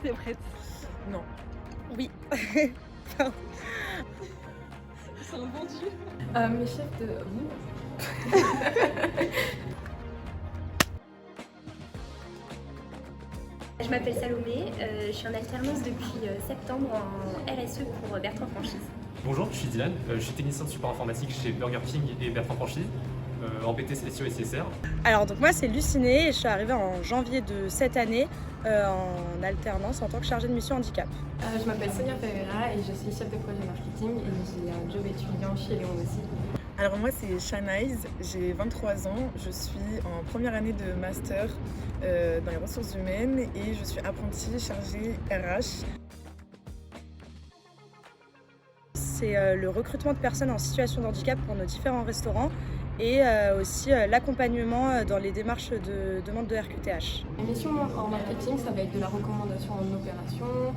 t'es prête? Non. Oui. Ils sont vendus. Mes chefs de... Je m'appelle Salomé, je suis en alternance depuis septembre en RSE pour Bertrand Franchise. Bonjour, je suis Dylan, je suis technicien de support informatique chez Burger King et Bertrand Franchise, en PT SEO et CSR. Alors donc moi c'est Lucinée et je suis arrivée en janvier de cette année en alternance en tant que chargée de mission handicap. Je m'appelle Sonia Ferreira et je suis chef de projet marketing et j'ai un job étudiant chez Léon aussi. Alors moi c'est Shanice, j'ai 23 ans, je suis en première année de master dans les ressources humaines et je suis apprentie chargée RH. C'est le recrutement de personnes en situation de handicap pour nos différents restaurants et aussi l'accompagnement dans les démarches de demande de RQTH. Les missions en marketing, ça va être de la recommandation en opération,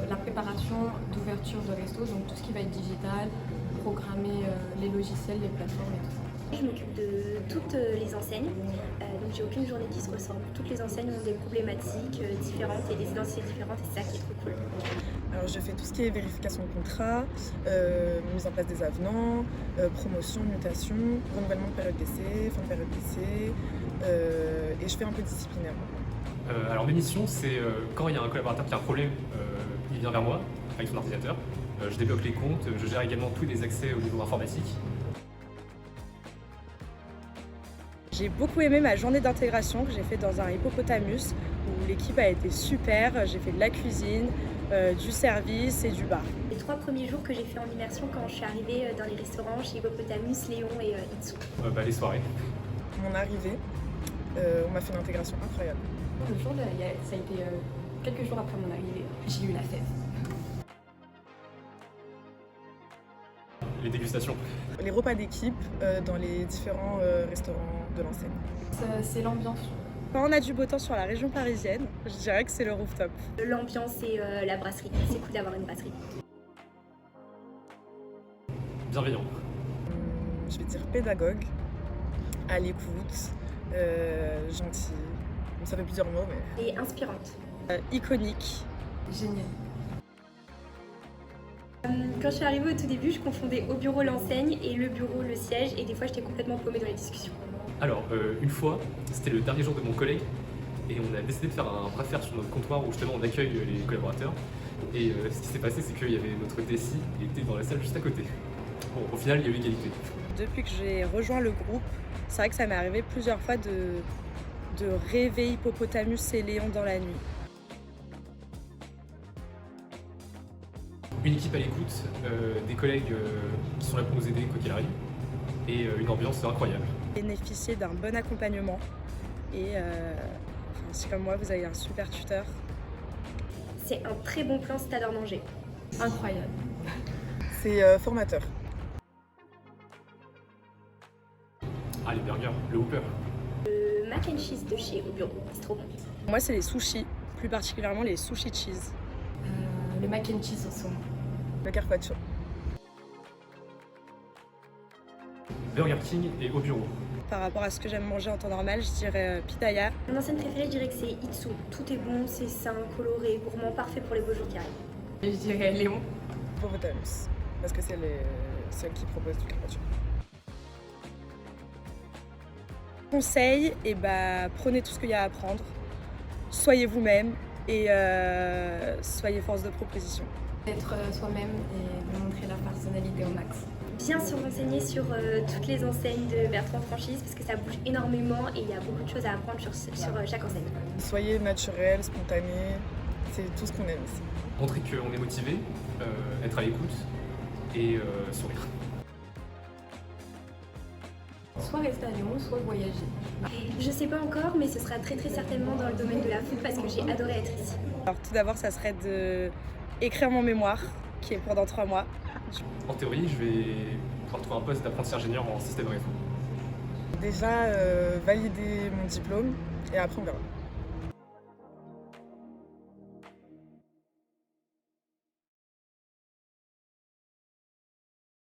la préparation d'ouverture de resto, donc tout ce qui va être digital, programmer les logiciels, les plateformes et tout ça. Je m'occupe de toutes les enseignes, donc j'ai aucune journée qui se ressemble. Toutes les enseignes ont des problématiques différentes et des identités différentes et c'est ça qui est trop cool. Alors je fais tout ce qui est vérification de contrat, mise en place des avenants, promotion, mutation, renouvellement de période d'essai, fin de période d'essai, et je fais un peu de disciplinaire. Alors mes missions, c'est quand il y a un collaborateur qui a un problème, il vient vers moi avec son ordinateur, je débloque les comptes, je gère également tous les accès au niveau informatique. J'ai beaucoup aimé ma journée d'intégration que j'ai fait dans un hippopotamus où l'équipe a été super, j'ai fait de la cuisine, du service et du bar. Les 3 premiers jours que j'ai fait en immersion quand je suis arrivée dans les restaurants chez Hippopotamus, Léon et Itsu. Les soirées. Mon arrivée, on m'a fait une intégration incroyable. Le jour, ça a été quelques jours après mon arrivée, j'ai eu la fête. Les dégustations. Les repas d'équipe dans les différents restaurants de l'enseigne. C'est l'ambiance. Quand on a du beau temps sur la région parisienne, je dirais que c'est le rooftop. L'ambiance et la brasserie, c'est cool d'avoir une brasserie. Bienveillant. Je vais dire pédagogue, à l'écoute, gentil. Ça fait plusieurs mots mais... Et inspirante. Iconique. Génial. Quand je suis arrivée au tout début, je confondais au bureau l'enseigne et le bureau le siège et des fois j'étais complètement paumée dans les discussions. Alors une fois, c'était le dernier jour de mon collègue et on a décidé de faire un bras de fer sur notre comptoir où justement on accueille les collaborateurs. Et ce qui s'est passé, c'est qu'il y avait notre DSI qui était dans la salle juste à côté. Bon, au final, il y a eu égalité. Depuis que j'ai rejoint le groupe, c'est vrai que ça m'est arrivé plusieurs fois de rêver Hippopotamus et Léon dans la nuit. Une équipe à l'écoute, des collègues qui sont là pour nous aider quoi qu'il arrive, et une ambiance incroyable. Bénéficier d'un bon accompagnement et si comme moi vous avez un super tuteur. C'est un très bon plan si t'adores manger. Incroyable. C'est formateur. Ah, les burgers, le Whopper. Le mac and cheese de chez Au Bureau, c'est trop bon. Moi c'est les sushis, plus particulièrement les sushi cheese. Le mac and cheese au saumon. Le carpaccio. Burger King et Au Bureau. Par rapport à ce que j'aime manger en temps normal, je dirais pitaya. Mon enseigne préférée, je dirais que c'est Itsu. Tout est bon, c'est sain, coloré, gourmand, parfait pour les beaux jours qui arrivent. Et je dirais Léon. Hippopotamus, parce que c'est celle qui propose du carpaccio. Conseil, prenez tout ce qu'il y a à apprendre, soyez vous-même et soyez force de proposition. Être soi-même et montrer la personnalité au max. Bien se renseigner sur toutes les enseignes de Bertrand Franchise parce que ça bouge énormément et il y a beaucoup de choses à apprendre sur chaque enseigne. Soyez naturel, spontané, c'est tout ce qu'on aime ici. Montrer qu'on est motivé, être à l'écoute et sourire. Soit rester à Lyon, soit voyager. Je sais pas encore, mais ce sera très certainement dans le domaine de la food parce que j'ai adoré être ici. Alors tout d'abord, ça serait d'écrire mon mémoire, qui est pour dans 3 mois. En théorie, je vais pouvoir trouver un poste d'apprenti ingénieur en système réseau. Déjà, valider mon diplôme et après on verra.